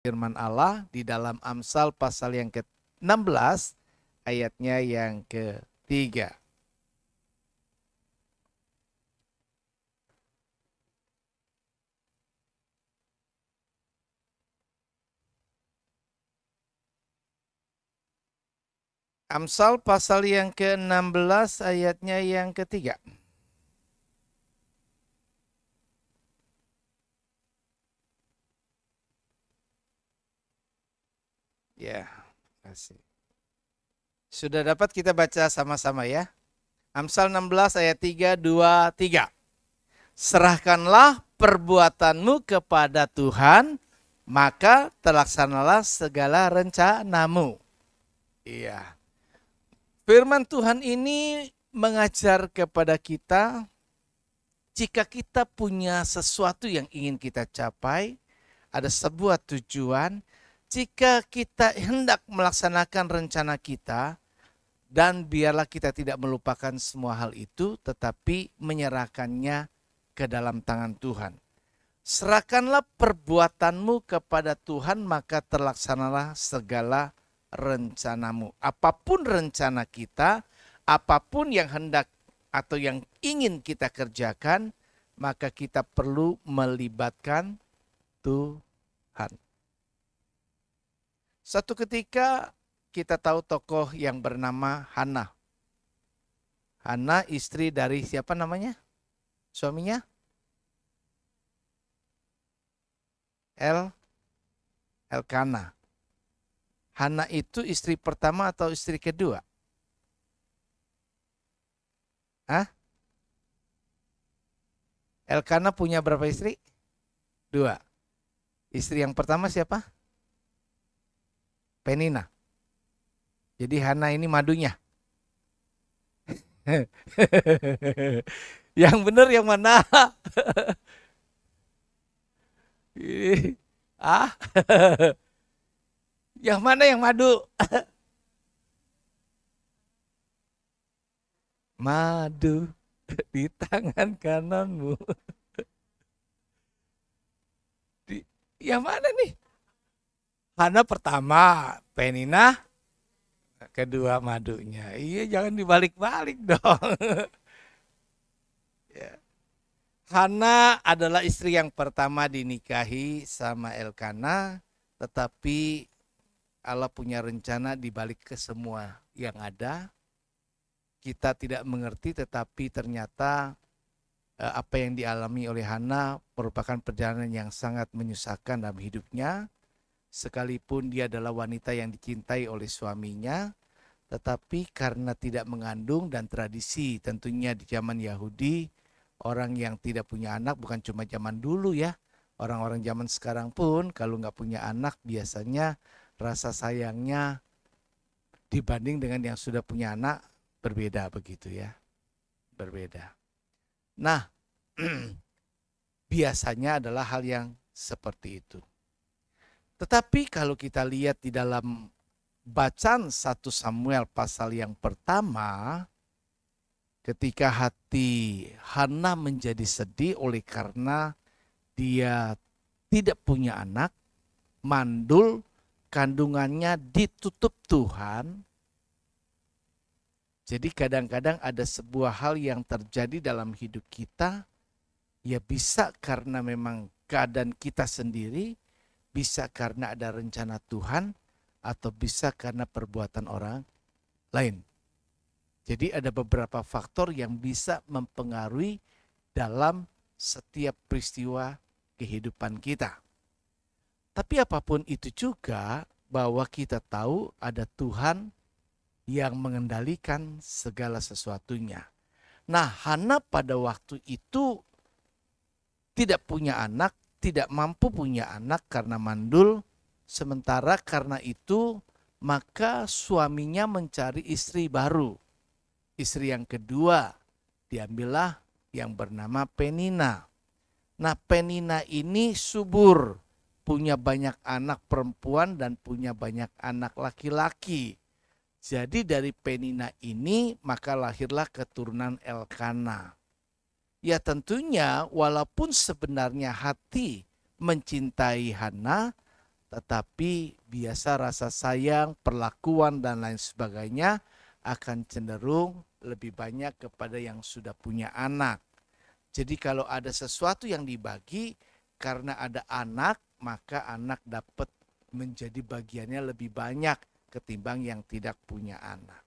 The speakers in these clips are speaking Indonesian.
firman Allah di dalam Amsal pasal yang ke-16 ayatnya yang ketiga. Amsal pasal yang ke-16 ayatnya yang ketiga. Ya, kasih. Sudah dapat kita baca sama-sama ya. Amsal 16 ayat 3, 2, 3. Serahkanlah perbuatanmu kepada Tuhan, maka terlaksanalah segala rencanamu. Iya. Firman Tuhan ini mengajar kepada kita, jika kita punya sesuatu yang ingin kita capai, ada sebuah tujuan, jika kita hendak melaksanakan rencana kita, dan biarlah kita tidak melupakan semua hal itu, tetapi menyerahkannya ke dalam tangan Tuhan. Serahkanlah perbuatanmu kepada Tuhan, maka terlaksanalah segala rencanamu. Apapun rencana kita, apapun yang hendak atau yang ingin kita kerjakan, maka kita perlu melibatkan Tuhan. Satu ketika kita tahu tokoh yang bernama Hana. Hana istri dari siapa namanya? Suaminya? Elkana. Hana itu istri pertama atau istri kedua? Hah? Elkana punya berapa istri? 2. Istri yang pertama siapa? Penina. Jadi Hana ini madunya. Yang benar yang mana? Ah? Yang mana yang madu? Madu di tangan kananmu. Yang mana nih? Hana pertama, Penina kedua madunya. Iya, jangan dibalik-balik dong. Ya. Hana adalah istri yang pertama dinikahi sama Elkana, tetapi Allah punya rencana di balik ke semua yang ada. Kita tidak mengerti, tetapi ternyata apa yang dialami oleh Hana merupakan perjalanan yang sangat menyusahkan dalam hidupnya. Sekalipun dia adalah wanita yang dicintai oleh suaminya, tetapi karena tidak mengandung dan tradisi tentunya di zaman Yahudi, orang yang tidak punya anak bukan cuma zaman dulu ya. Orang-orang zaman sekarang pun kalau nggak punya anak biasanya rasa sayangnya dibanding dengan yang sudah punya anak berbeda begitu ya. Berbeda. Nah, biasanya adalah hal yang seperti itu. Tetapi kalau kita lihat di dalam bacaan 1 Samuel pasal yang pertama, ketika hati Hana menjadi sedih oleh karena dia tidak punya anak, mandul, kandungannya ditutup Tuhan. Jadi kadang-kadang ada sebuah hal yang terjadi dalam hidup kita, ya bisa karena memang keadaan kita sendiri, bisa karena ada rencana Tuhan, atau bisa karena perbuatan orang lain. Jadi ada beberapa faktor yang bisa mempengaruhi dalam setiap peristiwa kehidupan kita. Tapi apapun itu juga, bahwa kita tahu ada Tuhan yang mengendalikan segala sesuatunya. Nah, Hana pada waktu itu tidak punya anak, tidak mampu punya anak karena mandul. Sementara karena itu, maka suaminya mencari istri baru. Istri yang kedua, diambillah yang bernama Penina. Nah, Penina ini subur, punya banyak anak perempuan dan punya banyak anak laki-laki. Jadi dari Penina ini maka lahirlah keturunan Elkana. Ya tentunya walaupun sebenarnya hati mencintai Hana, tetapi biasa rasa sayang, perlakuan dan lain sebagainya akan cenderung lebih banyak kepada yang sudah punya anak. Jadi kalau ada sesuatu yang dibagi karena ada anak, maka anak dapat menjadi bagiannya lebih banyak ketimbang yang tidak punya anak.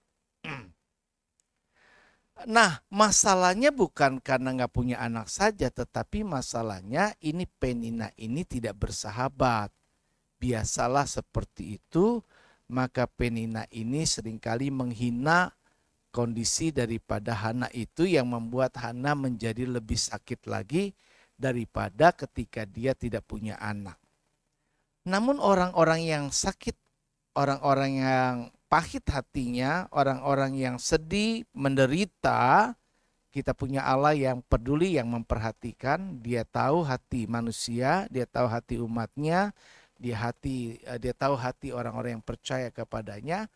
Nah, masalahnya bukan karena nggak punya anak saja, tetapi masalahnya ini Penina ini tidak bersahabat. Biasalah seperti itu, maka Penina ini seringkali menghina kondisi daripada Hana itu yang membuat Hana menjadi lebih sakit lagi daripada ketika dia tidak punya anak. Namun orang-orang yang sakit, orang-orang yang pahit hatinya, orang-orang yang sedih, menderita, kita punya Allah yang peduli, yang memperhatikan. Dia tahu hati manusia, dia tahu hati umatnya, dia tahu hati orang-orang yang percaya kepadanya.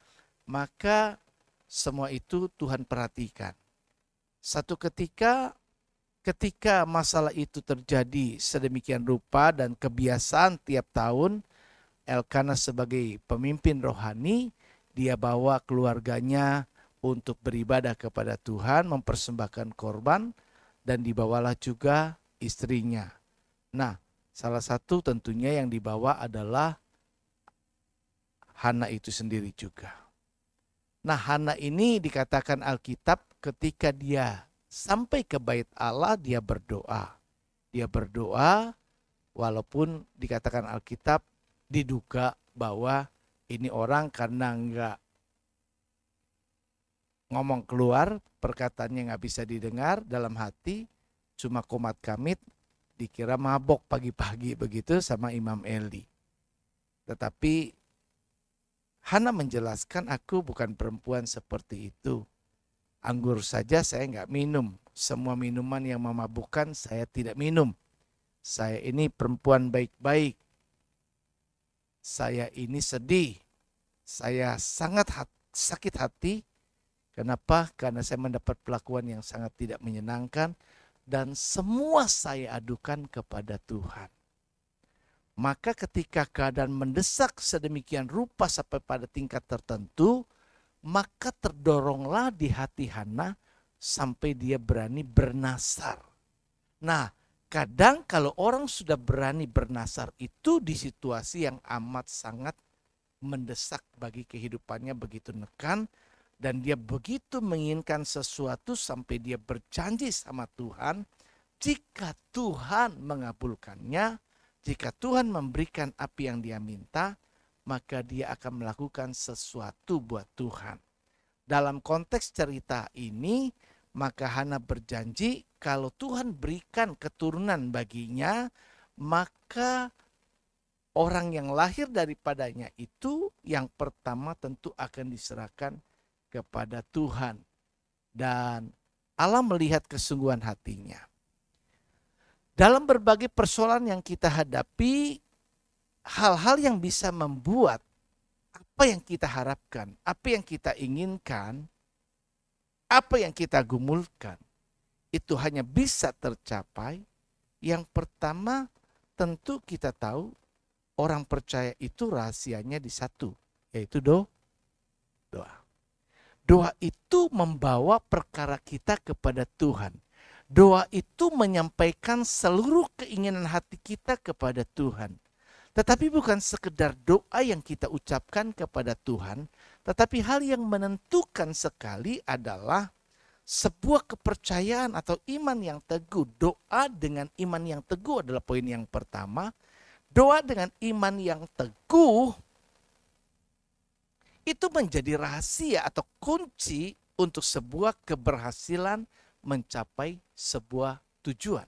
Maka semua itu Tuhan perhatikan. Satu ketika masalah itu terjadi sedemikian rupa dan kebiasaan tiap tahun, Elkana sebagai pemimpin rohani, dia bawa keluarganya untuk beribadah kepada Tuhan, mempersembahkan korban, dan dibawalah juga istrinya. Nah, salah satu tentunya yang dibawa adalah Hana itu sendiri juga. Nah, Hana ini dikatakan Alkitab ketika dia sampai ke bait Allah, dia berdoa. Dia berdoa walaupun dikatakan Alkitab diduga bahwa ini orang karena enggak ngomong keluar, perkataannya nggak bisa didengar dalam hati, cuma komat kamit, dikira mabok pagi-pagi begitu sama Imam Eli. Tetapi Hana menjelaskan, aku bukan perempuan seperti itu. Anggur saja saya nggak minum, semua minuman yang memabukkan saya tidak minum. Saya ini perempuan baik-baik. Saya ini sedih, saya sangat sakit hati. Kenapa? Karena saya mendapat perlakuan yang sangat tidak menyenangkan dan semua saya adukan kepada Tuhan. Maka ketika keadaan mendesak sedemikian rupa sampai pada tingkat tertentu, maka terdoronglah di hati Hana sampai dia berani bernasar. Nah, kadang kalau orang sudah berani bernasar itu di situasi yang amat sangat mendesak bagi kehidupannya, begitu nekan, dan dia begitu menginginkan sesuatu sampai dia berjanji sama Tuhan, jika Tuhan mengabulkannya, jika Tuhan memberikan apa yang dia minta, maka dia akan melakukan sesuatu buat Tuhan. Dalam konteks cerita ini, maka Hana berjanji kalau Tuhan berikan keturunan baginya, maka orang yang lahir daripadanya itu yang pertama tentu akan diserahkan kepada Tuhan. Dan Allah melihat kesungguhan hatinya. Dalam berbagai persoalan yang kita hadapi, hal-hal yang bisa membuat apa yang kita harapkan, apa yang kita inginkan, apa yang kita gumulkan, itu hanya bisa tercapai. Yang pertama tentu kita tahu orang percaya itu rahasianya di satu, yaitu doa. Doa itu membawa perkara kita kepada Tuhan. Doa itu menyampaikan seluruh keinginan hati kita kepada Tuhan. Tetapi bukan sekedar doa yang kita ucapkan kepada Tuhan, tetapi hal yang menentukan sekali adalah sebuah kepercayaan atau iman yang teguh. Doa dengan iman yang teguh adalah poin yang pertama. Doa dengan iman yang teguh itu menjadi rahasia atau kunci untuk sebuah keberhasilan mencapai sebuah tujuan.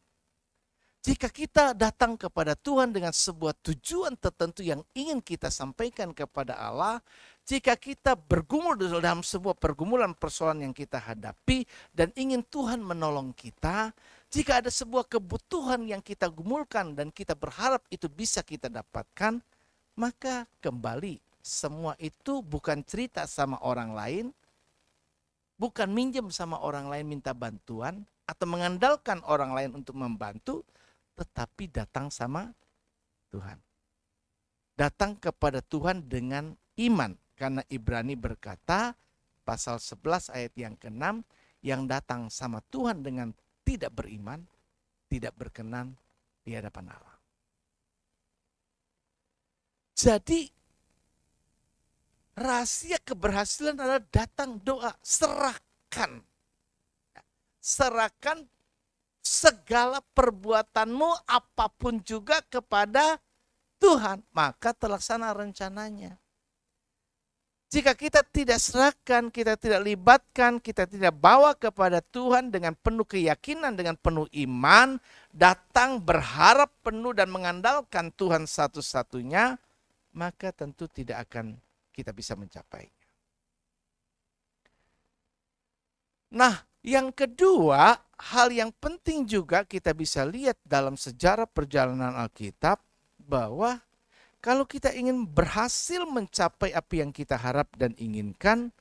Jika kita datang kepada Tuhan dengan sebuah tujuan tertentu yang ingin kita sampaikan kepada Allah, jika kita bergumul dalam sebuah pergumulan persoalan yang kita hadapi dan ingin Tuhan menolong kita, jika ada sebuah kebutuhan yang kita gumulkan dan kita berharap itu bisa kita dapatkan, maka kembali semua itu bukan cerita sama orang lain, bukan minjem sama orang lain minta bantuan atau mengandalkan orang lain untuk membantu, tetapi datang sama Tuhan. datang kepada Tuhan dengan iman. Karena Ibrani berkata, pasal 11 ayat yang ke-6, yang datang sama Tuhan dengan tidak beriman, tidak berkenan di hadapan Allah. Jadi rahasia keberhasilan adalah datang doa, serahkan. Serahkan segala perbuatanmu apapun juga kepada Tuhan, maka terlaksana rencananya. Jika kita tidak serahkan, kita tidak libatkan, kita tidak bawa kepada Tuhan dengan penuh keyakinan, dengan penuh iman, datang berharap penuh dan mengandalkan Tuhan satu-satunya, maka tentu tidak akan kita bisa mencapainya. Nah, yang kedua, hal yang penting juga kita bisa lihat dalam sejarah perjalanan Alkitab, bahwa kalau kita ingin berhasil mencapai apa yang kita harap dan inginkan,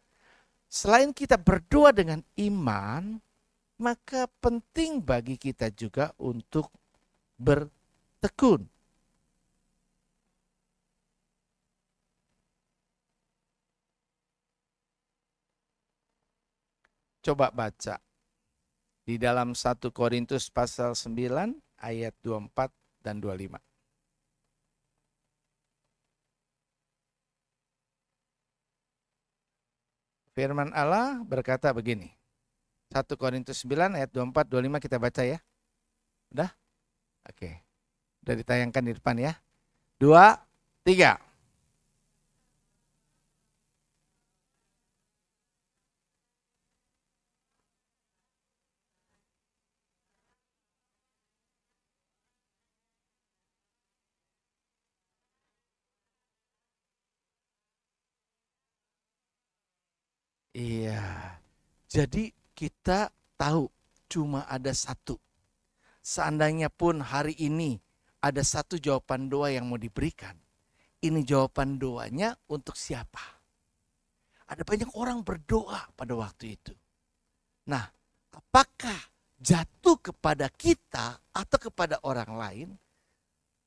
selain kita berdoa dengan iman, maka penting bagi kita juga untuk bertekun. Coba baca di dalam 1 Korintus pasal 9 ayat 24 dan 25. Firman Allah berkata begini. 1 Korintus 9 ayat 24, 25 kita baca ya. Udah? Oke. Udah ditayangkan di depan ya. 2, 3. Iya. Jadi kita tahu cuma ada satu. Seandainya pun hari ini ada satu jawaban doa yang mau diberikan. Ini jawaban doanya untuk siapa? Ada banyak orang berdoa pada waktu itu. Nah, apakah jatuh kepada kita atau kepada orang lain?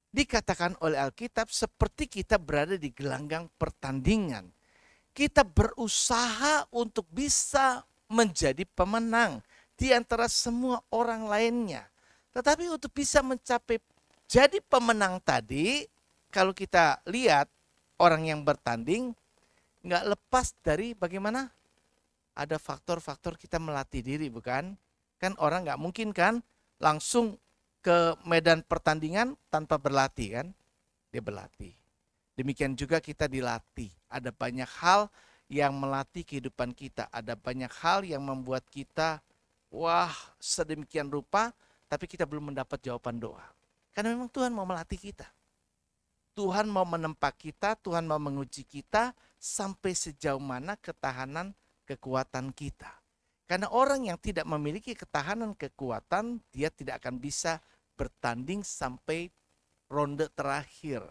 Dikatakan oleh Alkitab seperti kita berada di gelanggang pertandingan. Kita berusaha untuk bisa menjadi pemenang di antara semua orang lainnya. Tetapi untuk bisa mencapai jadi pemenang tadi, kalau kita lihat orang yang bertanding, nggak lepas dari bagaimana? Ada faktor-faktor kita melatih diri, bukan? Kan orang nggak mungkin kan langsung ke medan pertandingan tanpa berlatih kan? Dia berlatih. Demikian juga kita dilatih. Ada banyak hal yang melatih kehidupan kita. Ada banyak hal yang membuat kita, wah sedemikian rupa, tapi kita belum mendapat jawaban doa. Karena memang Tuhan mau melatih kita. Tuhan mau menempa kita, Tuhan mau menguji kita sampai sejauh mana ketahanan kekuatan kita. Karena orang yang tidak memiliki ketahanan kekuatan, dia tidak akan bisa bertanding sampai ronde terakhir.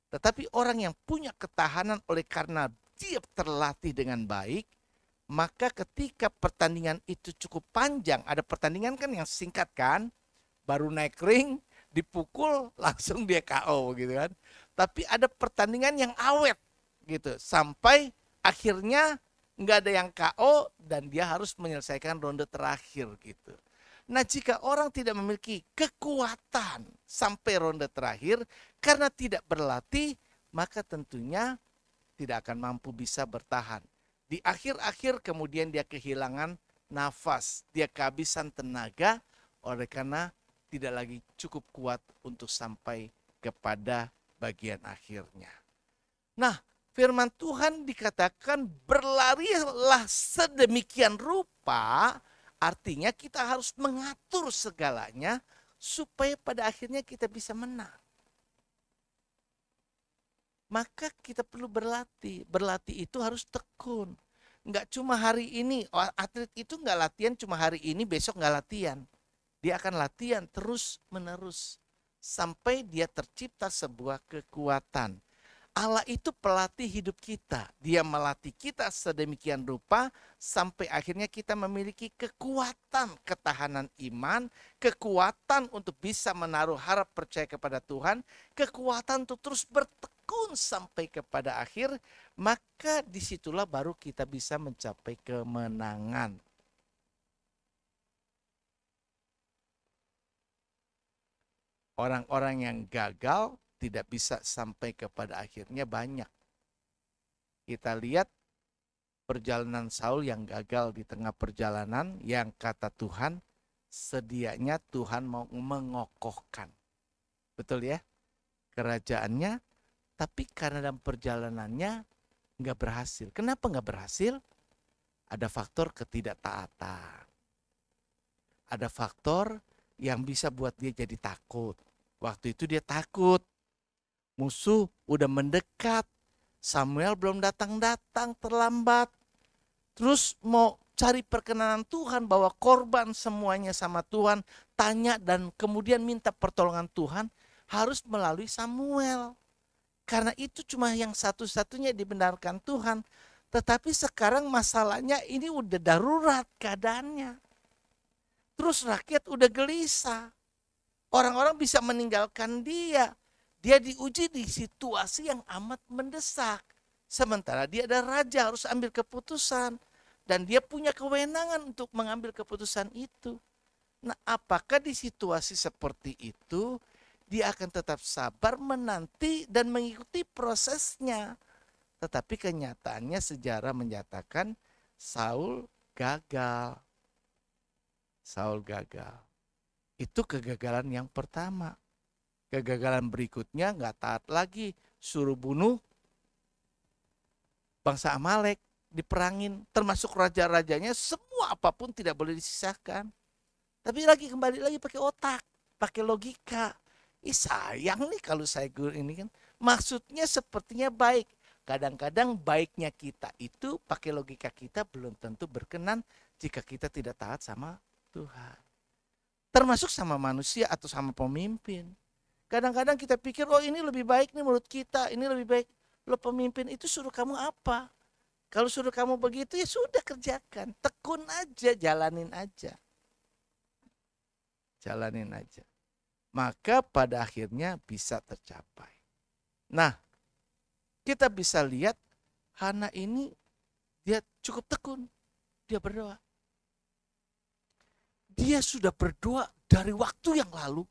Tetapi orang yang punya ketahanan oleh karena dia terlatih dengan baik, maka ketika pertandingan itu cukup panjang, ada pertandingan kan yang singkat kan, baru naik ring, dipukul langsung dia KO gitu kan. Tapi ada pertandingan yang awet gitu, sampai akhirnya nggak ada yang KO dan dia harus menyelesaikan ronde terakhir gitu. Nah, jika orang tidak memiliki kekuatan sampai ronde terakhir karena tidak berlatih, maka tentunya tidak akan mampu bisa bertahan. Di akhir-akhir kemudian dia kehilangan nafas, dia kehabisan tenaga oleh karena tidak lagi cukup kuat untuk sampai kepada bagian akhirnya. Nah, firman Tuhan dikatakan berlarilah sedemikian rupa. Artinya kita harus mengatur segalanya supaya pada akhirnya kita bisa menang. Maka kita perlu berlatih. Berlatih itu harus tekun. Enggak cuma hari ini. Atlet itu enggak latihan cuma hari ini, besok enggak latihan. Dia akan latihan terus menerus. Sampai dia tercipta sebuah kekuatan. Allah itu pelatih hidup kita. Dia melatih kita sedemikian rupa sampai akhirnya kita memiliki kekuatan ketahanan iman, kekuatan untuk bisa menaruh harap percaya kepada Tuhan, kekuatan untuk terus bertekun tekun sampai kepada akhir, maka disitulah baru kita bisa mencapai kemenangan. Orang-orang yang gagal tidak bisa sampai kepada akhirnya banyak. Kita lihat perjalanan Saul yang gagal di tengah perjalanan, yang kata Tuhan, sedianya Tuhan mau mengokohkan. Betul ya? Kerajaannya, tapi karena dalam perjalanannya nggak berhasil. Kenapa nggak berhasil? Ada faktor ketidaktaatan. Ada faktor yang bisa buat dia jadi takut. Waktu itu dia takut. Musuh udah mendekat. Samuel belum datang-datang, terlambat. Terus mau cari perkenanan Tuhan, bawa korban semuanya sama Tuhan, tanya dan kemudian minta pertolongan Tuhan, harus melalui Samuel. Karena itu cuma yang satu-satunya dibenarkan Tuhan. Tetapi sekarang masalahnya ini udah darurat keadaannya. Terus rakyat udah gelisah. Orang-orang bisa meninggalkan dia. Dia diuji di situasi yang amat mendesak. Sementara dia ada raja, harus ambil keputusan. Dan dia punya kewenangan untuk mengambil keputusan itu. Nah, apakah di situasi seperti itu dia akan tetap sabar menanti dan mengikuti prosesnya? Tetapi kenyataannya sejarah menyatakan Saul gagal. Saul gagal. Itu kegagalan yang pertama. Kegagalan berikutnya nggak taat lagi, suruh bunuh bangsa Amalek, diperangin, termasuk raja-rajanya, semua apapun tidak boleh disisakan. Tapi kembali lagi pakai otak, pakai logika. Sayang nih kalau saya ini kan, maksudnya sepertinya baik. Kadang-kadang baiknya kita itu pakai logika kita belum tentu berkenan jika kita tidak taat sama Tuhan. Termasuk sama manusia atau sama pemimpin. Kadang-kadang kita pikir, oh ini lebih baik nih menurut kita, ini lebih baik. Lo pemimpin itu suruh kamu apa? Kalau suruh kamu begitu ya sudah kerjakan. Tekun aja, jalanin aja. Jalanin aja. Maka pada akhirnya bisa tercapai. Nah, kita bisa lihat Hana ini dia cukup tekun. Dia berdoa. Dia sudah berdoa dari waktu yang lalu.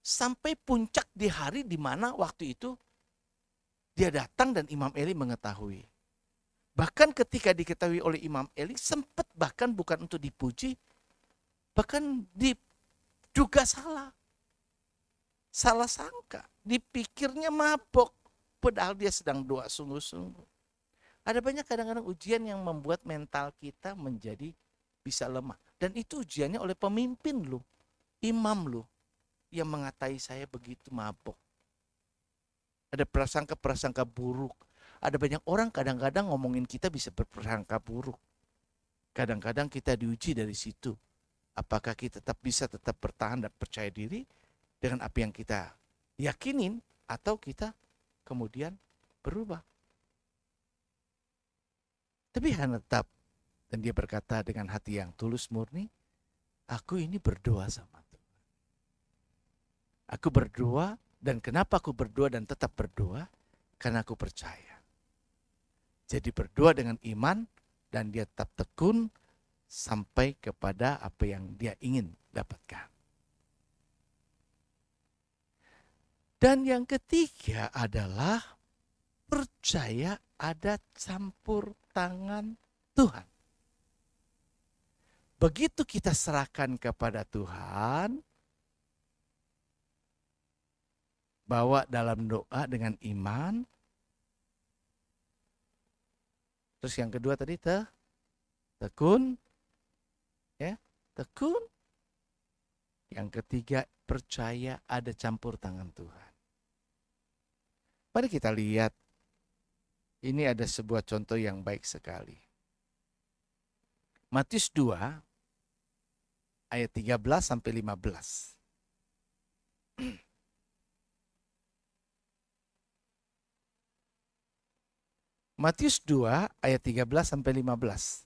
Sampai puncak di hari di mana waktu itu dia datang dan Imam Eli mengetahui. Bahkan ketika diketahui oleh Imam Eli sempat bahkan bukan untuk dipuji, bahkan diduga salah. Salah sangka, dipikirnya mabok, padahal dia sedang doa sungguh-sungguh. Ada banyak kadang-kadang ujian yang membuat mental kita menjadi bisa lemah. Dan itu ujiannya oleh pemimpin loh, imam loh, yang mengatai saya begitu mabok. Ada prasangka-prasangka buruk. Ada banyak orang kadang-kadang ngomongin kita bisa berprasangka buruk. Kadang-kadang kita diuji dari situ. Apakah kita tetap bertahan dan percaya diri dengan apa yang kita yakinin, atau kita kemudian berubah. Tapi Hana tetap, dan dia berkata dengan hati yang tulus murni, aku ini berdoa sama Tuhan. Aku berdoa, dan kenapa aku berdoa dan tetap berdoa? Karena aku percaya. Jadi berdoa dengan iman, dan dia tetap tekun sampai kepada apa yang dia ingin dapatkan. Dan yang ketiga adalah percaya ada campur tangan Tuhan. Begitu kita serahkan kepada Tuhan, bawa dalam doa dengan iman. Terus yang kedua tadi tekun, ya, tekun. Yang ketiga percaya ada campur tangan Tuhan. Mari kita lihat, ini ada sebuah contoh yang baik sekali. Matius 2 ayat 13 sampai 15. Matius 2 ayat 13 sampai 15.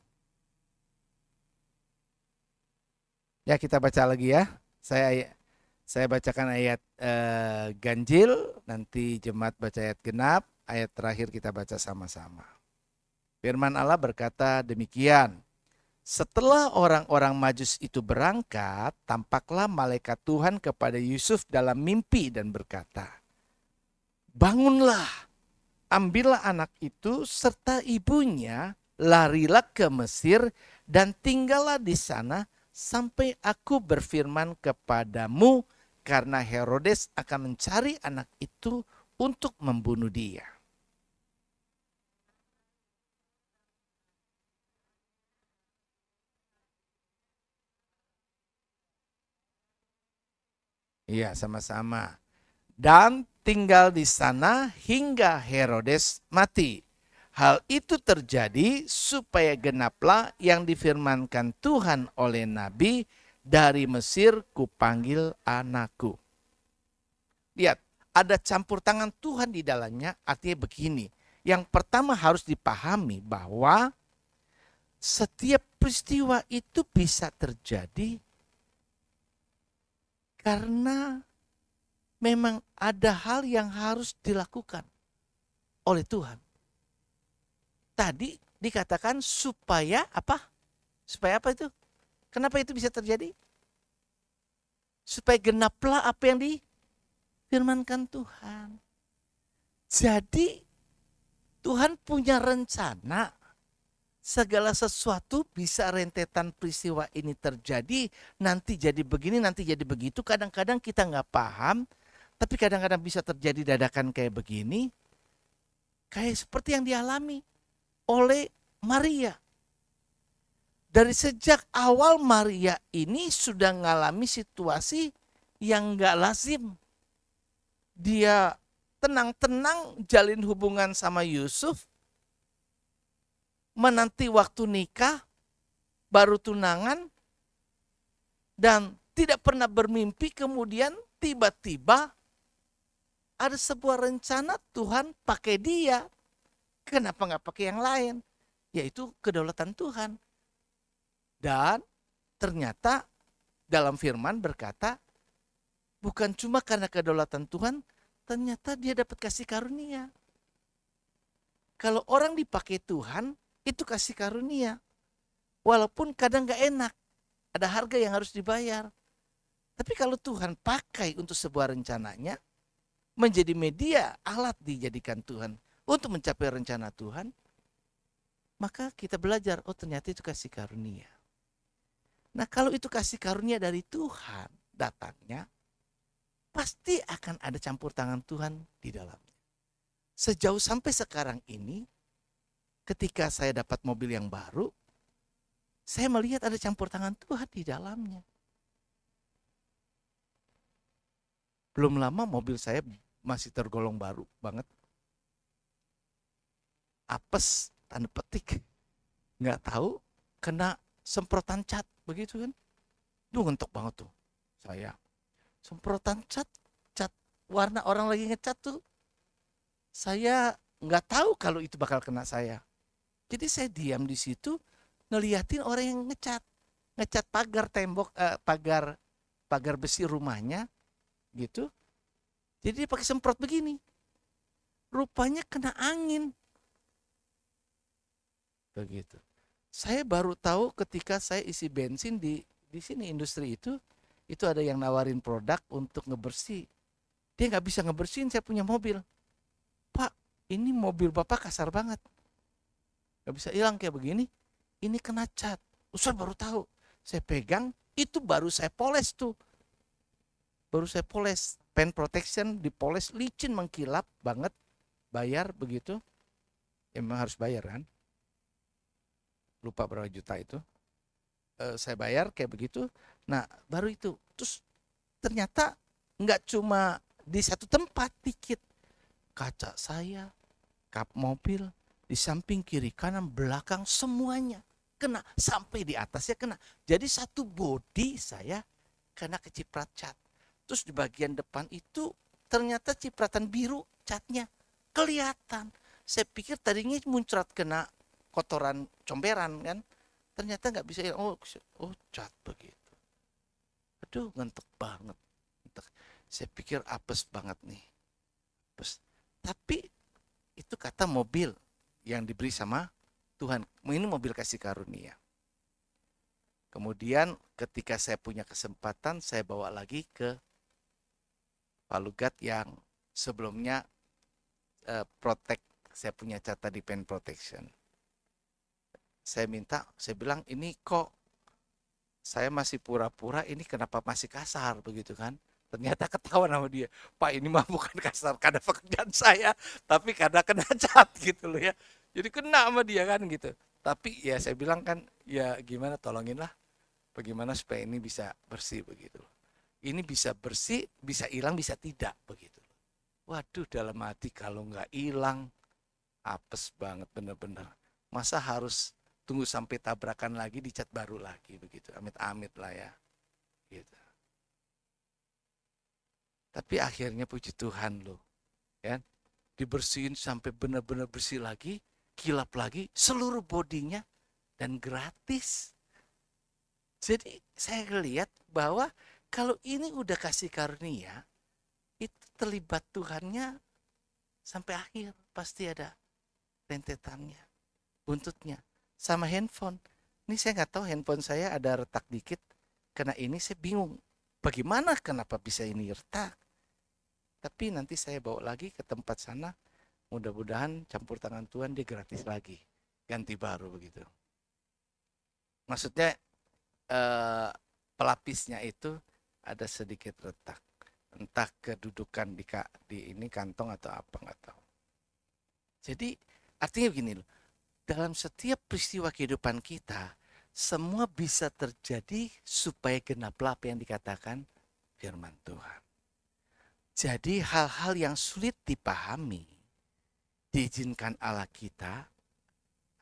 Ya, kita baca lagi ya. Saya bacakan ayat ganjil, nanti jemaat baca ayat genap, ayat terakhir kita baca sama-sama. Firman Allah berkata demikian. Setelah orang-orang Majus itu berangkat, tampaklah malaikat Tuhan kepada Yusuf dalam mimpi dan berkata, "Bangunlah, ambillah anak itu serta ibunya, larilah ke Mesir dan tinggallah di sana sampai aku berfirman kepadamu, karena Herodes akan mencari anak itu untuk membunuh dia." Iya, sama-sama. Dan tinggal di sana hingga Herodes mati. Hal itu terjadi supaya genaplah yang difirmankan Tuhan oleh Nabi, dari Mesir kupanggil anakku. Lihat, ada campur tangan Tuhan di dalamnya, artinya begini. Yang pertama harus dipahami bahwa setiap peristiwa itu bisa terjadi karena memang ada hal yang harus dilakukan oleh Tuhan. Tadi dikatakan supaya apa? Supaya apa itu? Kenapa itu bisa terjadi? Supaya genaplah apa yang difirmankan Tuhan. Jadi Tuhan punya rencana. Segala sesuatu bisa rentetan peristiwa ini terjadi. Nanti jadi begini, nanti jadi begitu. Kadang-kadang kita nggak paham. Tapi kadang-kadang bisa terjadi dadakan kayak begini. Kayak seperti yang dialami oleh Maria. Dari sejak awal Maria ini sudah mengalami situasi yang gak lazim. Dia tenang-tenang jalin hubungan sama Yusuf. Menanti waktu nikah, baru tunangan. Dan tidak pernah bermimpi, kemudian tiba-tiba ada sebuah rencana Tuhan pakai dia. Kenapa gak pakai yang lain? Yaitu kedaulatan Tuhan. Dan ternyata dalam firman berkata, bukan cuma karena kedaulatan Tuhan, ternyata dia dapat kasih karunia. Kalau orang dipakai Tuhan, itu kasih karunia. Walaupun kadang gak enak, ada harga yang harus dibayar. Tapi kalau Tuhan pakai untuk sebuah rencananya, menjadi media, alat dijadikan Tuhan untuk mencapai rencana Tuhan, maka kita belajar, oh ternyata itu kasih karunia. Nah kalau itu kasih karunia dari Tuhan datangnya, pasti akan ada campur tangan Tuhan di dalamnya. Sejauh sampai sekarang ini, ketika saya dapat mobil yang baru, saya melihat ada campur tangan Tuhan di dalamnya. Belum lama mobil saya masih tergolong baru banget. Apes, tanda petik. Nggak tahu, kena semprotan cat. Begitu kan. Duh ngentok banget tuh saya. Semprotan cat warna orang lagi ngecat tuh. Saya nggak tahu kalau itu bakal kena saya. Jadi saya diam di situ ngeliatin orang yang ngecat pagar tembok, pagar besi rumahnya gitu. Jadi dia pakai semprot begini. Rupanya kena angin. Begitu. Saya baru tahu ketika saya isi bensin di sini industri itu ada yang nawarin produk untuk ngebersih. Dia nggak bisa ngebersihin saya punya mobil. Pak, ini mobil Bapak kasar banget. Nggak bisa hilang kayak begini. Ini kena cat. Saya baru tahu. Saya pegang, itu baru saya poles tuh. Baru saya poles. Paint protection dipoles, licin mengkilap banget. Bayar begitu. Emang harus bayar kan. Lupa berapa juta itu. Saya bayar kayak begitu. Nah baru itu. Terus ternyata nggak cuma di satu tempat dikit. Kaca saya, kap mobil, di samping kiri kanan belakang semuanya kena. Sampai di atasnya kena. Jadi satu bodi saya kena keciprat cat. Terus di bagian depan itu ternyata cipratan biru catnya kelihatan. Saya pikir tadinya muncrat kena kotoran comberan kan, ternyata nggak bisa. Oh cat begitu. Aduh ngentek banget. Saya pikir apes banget nih. Apes. Tapi itu kata mobil yang diberi sama Tuhan. Ini mobil kasih karunia. Kemudian ketika saya punya kesempatan, saya bawa lagi ke Palugat yang sebelumnya protect. Saya punya catat di pen protection. Saya bilang ini kok saya masih pura-pura, ini kenapa masih kasar begitu kan. Ternyata ketahuan sama dia, Pak ini mah bukan kasar karena pekerjaan saya, tapi karena kena cat gitu loh ya. Jadi kena sama dia kan gitu. Tapi ya saya bilang kan, ya gimana tolonginlah, bagaimana supaya ini bisa bersih begitu. Ini bisa bersih, bisa hilang, bisa tidak begitu. Waduh dalam hati kalau nggak hilang, apes banget bener-bener. Masa harus tunggu sampai tabrakan lagi, dicat baru lagi begitu. Amit-amit lah ya. Gitu. Tapi akhirnya puji Tuhan loh. Ya, dibersihin sampai benar-benar bersih lagi, kilap lagi, seluruh bodinya dan gratis. Jadi saya lihat bahwa kalau ini udah kasih karunia, itu terlibat Tuhannya sampai akhir. Pasti ada rentetannya, buntutnya. Sama handphone. Ini saya nggak tahu handphone saya ada retak dikit. Karena ini saya bingung. Bagaimana kenapa bisa ini retak? Tapi nanti saya bawa lagi ke tempat sana. Mudah-mudahan campur tangan Tuhan dia gratis lagi. Ganti baru begitu. Maksudnya pelapisnya itu ada sedikit retak. Entah kedudukan di ini kantong atau apa nggak tahu. Jadi artinya begini loh. Dalam setiap peristiwa kehidupan kita, semua bisa terjadi supaya genaplah apa yang dikatakan firman Tuhan. Jadi hal-hal yang sulit dipahami diizinkan Allah kita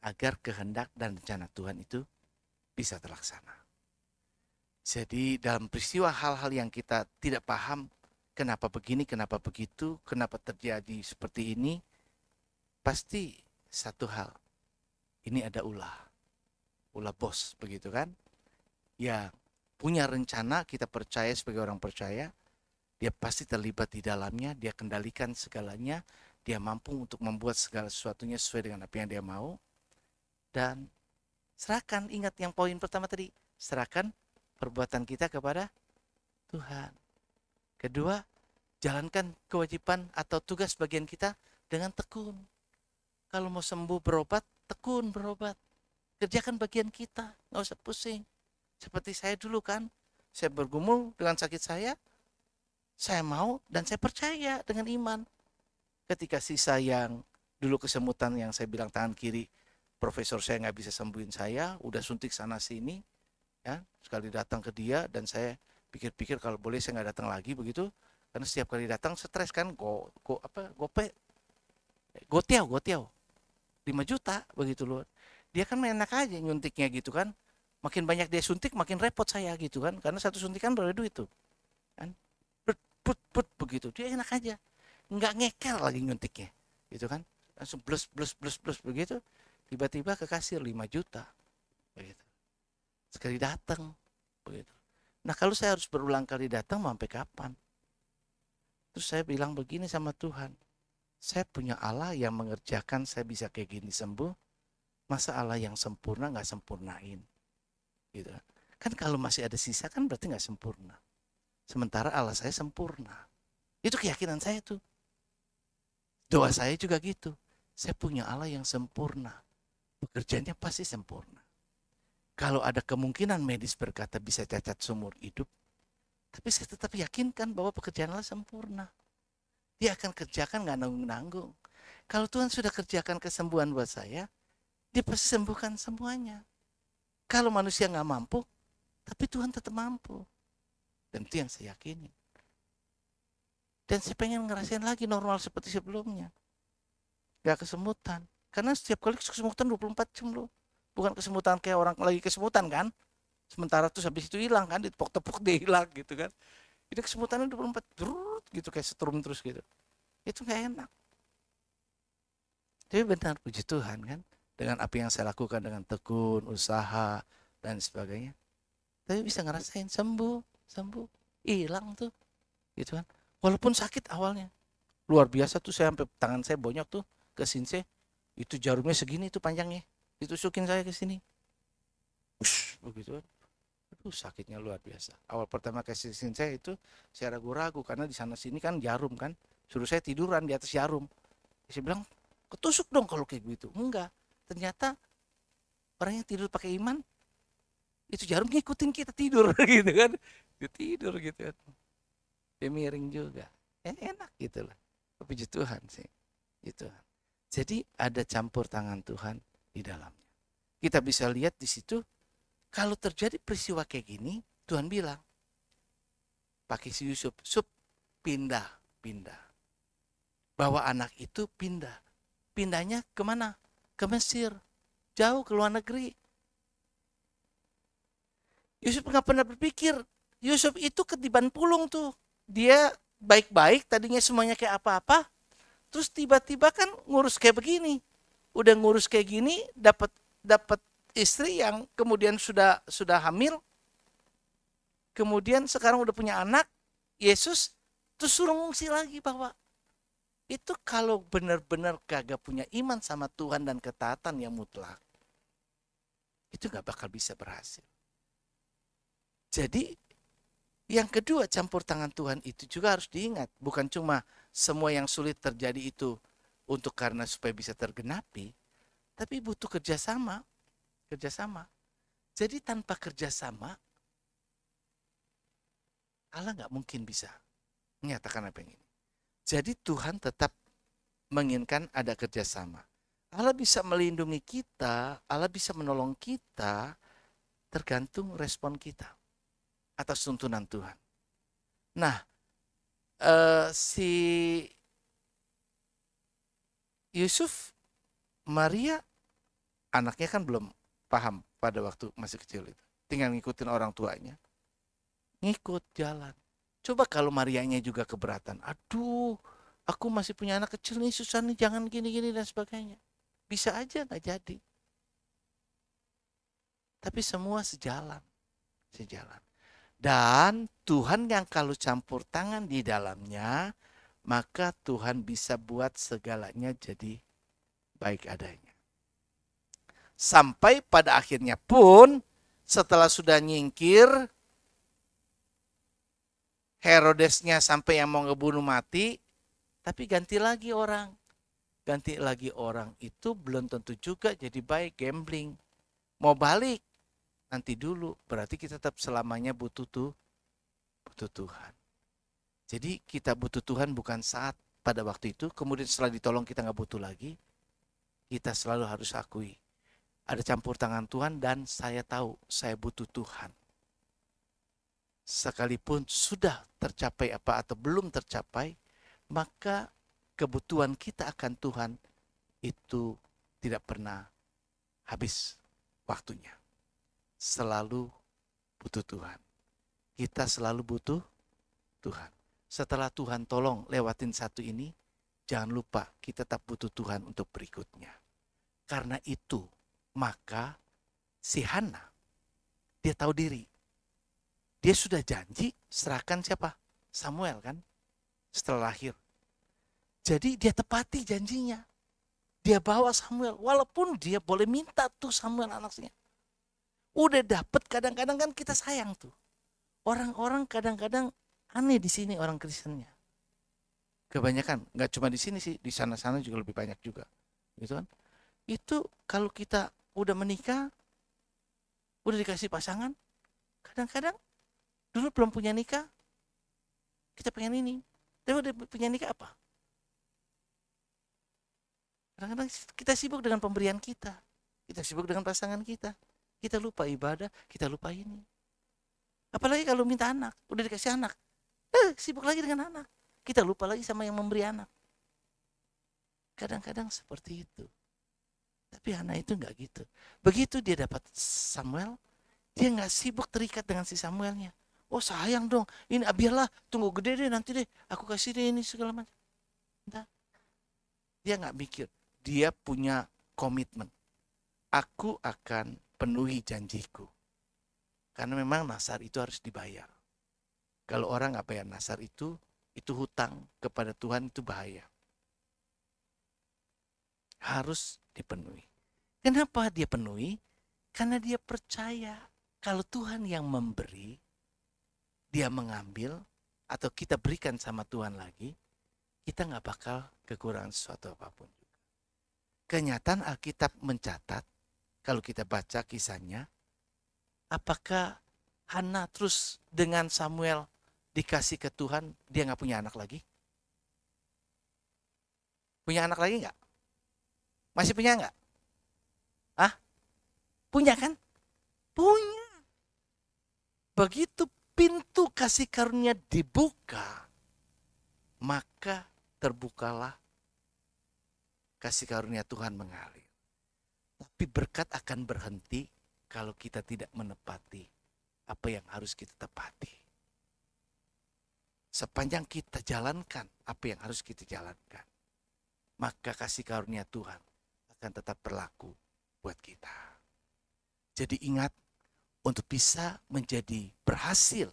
agar kehendak dan rencana Tuhan itu bisa terlaksana. Jadi dalam peristiwa hal-hal yang kita tidak paham, kenapa begini, kenapa begitu, kenapa terjadi seperti ini, pasti satu hal, ini ada ulah bos begitu kan. Ya punya rencana, kita percaya sebagai orang percaya, dia pasti terlibat di dalamnya, dia kendalikan segalanya, dia mampu untuk membuat segala sesuatunya sesuai dengan apa yang dia mau. Dan serahkan, ingat yang poin pertama tadi, serahkan perbuatan kita kepada Tuhan. Kedua, jalankan kewajiban atau tugas bagian kita dengan tekun. Kalau mau sembuh berobat, tekun berobat. Kerjakan bagian kita, nggak usah pusing. Seperti saya dulu kan, saya bergumul dengan sakit saya mau dan saya percaya dengan iman. Ketika sisa yang dulu kesemutan yang saya bilang tangan kiri, profesor saya nggak bisa sembuhin saya, udah suntik sana sini, ya sekali datang ke dia dan saya pikir-pikir kalau boleh saya nggak datang lagi begitu, karena setiap kali datang stres kan, gotiau 5 juta begitu loh. Dia kan enak aja nyuntiknya gitu kan, makin banyak dia suntik makin repot saya gitu kan, karena satu suntikan berapa duit tuh kan, put begitu, dia enak aja, nggak ngeker lagi nyuntiknya gitu kan, langsung plus begitu, tiba-tiba ke kasir 5 juta begitu sekali datang begitu. Nah kalau saya harus berulang kali datang sampai kapan? Terus saya bilang begini sama Tuhan, saya punya Allah yang mengerjakan saya bisa kayak gini sembuh, masa Allah yang sempurna nggak sempurnain gitu kan. Kalau masih ada sisa kan berarti nggak sempurna, sementara Allah saya sempurna. Itu keyakinan saya tuh, doa saya juga gitu, saya punya Allah yang sempurna, pekerjaannya pasti sempurna. Kalau ada kemungkinan medis berkata bisa cacat seumur hidup, tapi saya tetap yakinkan bahwa pekerjaan Allah sempurna. Dia akan kerjakan nggak nanggung-nanggung. Kalau Tuhan sudah kerjakan kesembuhan buat saya, dia pasti sembuhkan semuanya. Kalau manusia nggak mampu, tapi Tuhan tetap mampu. Dan itu yang saya yakini. Dan saya pengen ngerasain lagi normal seperti sebelumnya. Gak kesemutan. Karena setiap kali kesemutan 24 jam loh. Bukan kesemutan kayak orang lagi kesemutan kan. Sementara tuh habis itu hilang kan, ditepuk-tepuk dia hilang gitu kan. Ini kesemutannya 24 jam gitu kayak setrum terus gitu. Itu gak enak. Tapi benar puji Tuhan kan. Dengan apa yang saya lakukan dengan tekun, usaha, dan sebagainya. Tapi bisa ngerasain sembuh, hilang tuh. Gitu kan. Walaupun sakit awalnya. Luar biasa tuh, saya sampai tangan saya bonyok tuh ke sinse. Itu jarumnya segini tuh panjangnya. Ditusukin saya ke sini. Ush, begitu. Aduh, sakitnya luar biasa. Awal pertama ke sinse itu saya ragu-ragu karena di sana sini kan jarum kan. Suruh saya tiduran di atas jarum. Saya bilang, ketusuk dong kalau kayak gitu. Enggak. Ternyata orang yang tidur pakai iman, itu jarum ngikutin kita tidur gitu kan. Dia tidur gitu kan. Dia miring juga. Enak gitu lah. Puji Tuhan sih. Gitu. Jadi ada campur tangan Tuhan di dalamnya. Kita bisa lihat di situ, kalau terjadi peristiwa kayak gini, Tuhan bilang, pakai si Yusuf, pindah. Bawa anak itu pindah. Pindahnya kemana? Ke Mesir. Jauh ke luar negeri. Yusuf nggak pernah berpikir, Yusuf itu ketiban pulung tuh. Dia baik-baik, tadinya semuanya kayak apa-apa. Terus tiba-tiba kan ngurus kayak begini. Udah ngurus kayak gini, dapat istri yang kemudian sudah hamil. Kemudian sekarang udah punya anak, Yesus, terus suruh ngungsi lagi bahwa itu kalau benar-benar kagak punya iman sama Tuhan dan ketaatan yang mutlak, itu gak bakal bisa berhasil. Jadi yang kedua, campur tangan Tuhan itu juga harus diingat. Bukan cuma semua yang sulit terjadi itu untuk karena supaya bisa tergenapi, tapi butuh kerjasama. Jadi tanpa kerjasama, Allah gak mungkin bisa menyatakan apa yang ini. Jadi Tuhan tetap menginginkan ada kerjasama. Allah bisa melindungi kita, Allah bisa menolong kita, tergantung respon kita atas tuntunan Tuhan. Nah, si Yusuf, Maria, anaknya kan belum paham pada waktu masih kecil itu. Tinggal ngikutin orang tuanya. Ngikut jalan. Coba kalau Marianya juga keberatan. Aduh, aku masih punya anak kecil nih, susah nih, jangan gini-gini dan sebagainya. Bisa aja gak jadi. Tapi semua sejalan. Dan Tuhan yang kalau campur tangan di dalamnya, maka Tuhan bisa buat segalanya jadi baik adanya. Sampai pada akhirnya pun, setelah sudah nyingkir, Herodesnya sampai yang mau ngebunuh mati, tapi ganti lagi orang. Ganti lagi orang itu belum tentu juga jadi baik, gambling. Mau balik, nanti dulu, berarti kita tetap selamanya butuh Tuhan. Jadi kita butuh Tuhan bukan saat pada waktu itu, kemudian setelah ditolong kita nggak butuh lagi. Kita selalu harus akui, ada campur tangan Tuhan dan saya tahu saya butuh Tuhan. Sekalipun sudah tercapai apa atau belum tercapai, maka kebutuhan kita akan Tuhan itu tidak pernah habis waktunya. Selalu butuh Tuhan. Kita selalu butuh Tuhan. Setelah Tuhan tolong lewatin satu ini, jangan lupa kita tetap butuh Tuhan untuk berikutnya. Karena itu, maka si Hana, dia tahu diri. Dia sudah janji serahkan siapa? Samuel kan? Setelah lahir. Jadi dia tepati janjinya. Dia bawa Samuel, walaupun dia boleh minta tuh Samuel anaknya. Udah dapet, kadang-kadang kan kita sayang tuh. Orang-orang kadang-kadang aneh di sini orang Kristennya. Kebanyakan, nggak cuma di sini sih, di sana-sana juga lebih banyak juga. Gitu kan? Itu kalau kita udah menikah, udah dikasih pasangan, kadang-kadang dulu belum punya nikah, kita pengen ini. Tapi udah punya nikah apa? Kadang-kadang kita sibuk dengan pemberian kita. Kita sibuk dengan pasangan kita. Kita lupa ibadah, kita lupa ini. Apalagi kalau minta anak, udah dikasih anak. Sibuk lagi dengan anak. Kita lupa lagi sama yang memberi anak. Kadang-kadang seperti itu. Tapi Hana itu enggak gitu. Begitu dia dapat Samuel, dia enggak sibuk terikat dengan si Samuelnya. Oh sayang dong, ini biarlah tunggu gede deh nanti deh, aku kasih deh ini segala macam. Entah. Dia enggak mikir, dia punya komitmen. Aku akan penuhi janjiku. Karena memang nasar itu harus dibayar. Kalau orang nggak bayar nasar itu, itu hutang kepada Tuhan, itu bahaya. Harus dipenuhi. Kenapa dia penuhi? Karena dia percaya kalau Tuhan yang memberi, dia mengambil, atau kita berikan sama Tuhan lagi, kita nggak bakal kekurangan sesuatu apapun. Kenyataan Alkitab mencatat, kalau kita baca kisahnya, apakah Hana terus dengan Samuel dikasih ke Tuhan, dia nggak punya anak lagi? Punya anak lagi nggak? Masih punya nggak? Ah, punya kan? Punya. Begitu pintu kasih karunia dibuka, maka terbukalah kasih karunia Tuhan mengalir. Tapi berkat akan berhenti kalau kita tidak menepati apa yang harus kita tepati. Sepanjang kita jalankan apa yang harus kita jalankan, maka kasih karunia Tuhan akan tetap berlaku buat kita. Jadi ingat, untuk bisa menjadi berhasil,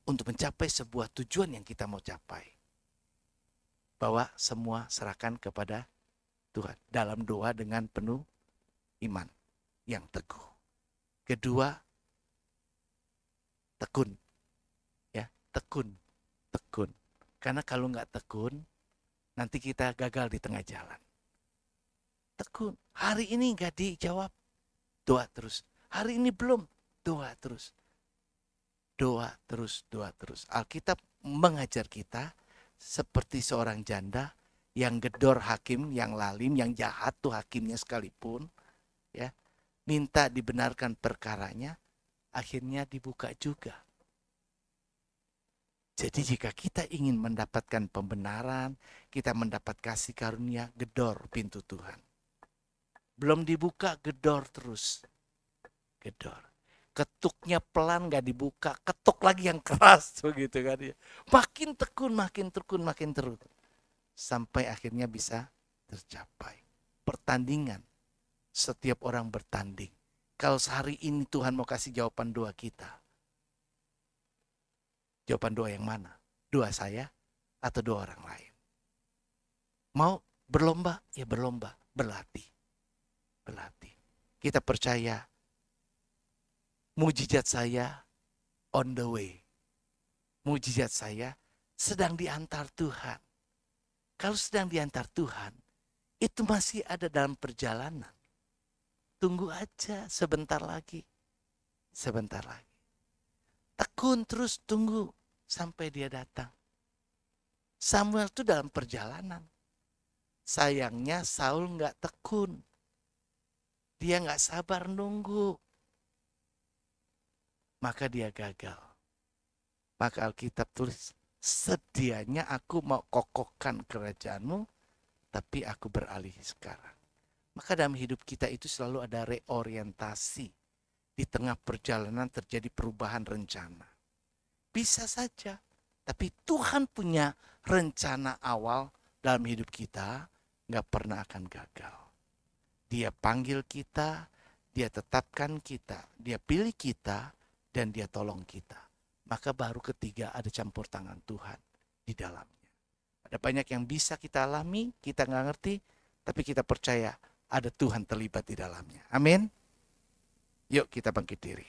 untuk mencapai sebuah tujuan yang kita mau capai, bahwa semua serahkan kepada Tuhan dalam doa dengan penuh iman yang teguh. Kedua, tekun. Ya, tekun. Karena kalau nggak tekun, nanti kita gagal di tengah jalan. Tekun. Hari ini nggak dijawab, doa terus. Hari ini belum, doa terus. Doa terus. Alkitab mengajar kita seperti seorang janda yang gedor hakim, yang lalim, yang jahat tuh hakimnya sekalipun, ya, minta dibenarkan perkaranya, akhirnya dibuka juga. Jadi jika kita ingin mendapatkan pembenaran, kita mendapat kasih karunia, gedor pintu Tuhan. Belum dibuka, gedor terus. Gedor. Ketuknya pelan gak dibuka, ketuk lagi yang keras begitu kan ya. Makin tekun terus. Sampai akhirnya bisa tercapai. Pertandingan. Setiap orang bertanding. Kalau sehari ini Tuhan mau kasih jawaban doa kita, jawaban doa yang mana? Doa saya atau doa orang lain? Mau berlomba? Ya berlomba, berlatih. Kita percaya mujizat saya on the way. Mujizat saya sedang diantar Tuhan. Kalau sedang diantar Tuhan, itu masih ada dalam perjalanan. Tunggu aja sebentar lagi. Tekun terus tunggu sampai dia datang. Samuel itu dalam perjalanan. Sayangnya Saul nggak tekun. Dia nggak sabar nunggu. Maka dia gagal. Maka Alkitab tulis, sedianya aku mau kokohkan kerajaanmu, tapi aku beralih sekarang. Maka dalam hidup kita itu selalu ada reorientasi. Di tengah perjalanan terjadi perubahan rencana. Bisa saja, tapi Tuhan punya rencana awal dalam hidup kita, gak pernah akan gagal. Dia panggil kita, dia tetapkan kita, dia pilih kita, dan dia tolong kita. Maka baru ketiga ada campur tangan Tuhan di dalamnya. Ada banyak yang bisa kita alami, kita gak ngerti, tapi kita percaya ada Tuhan terlibat di dalamnya. Amin. Yuk kita bangkit diri.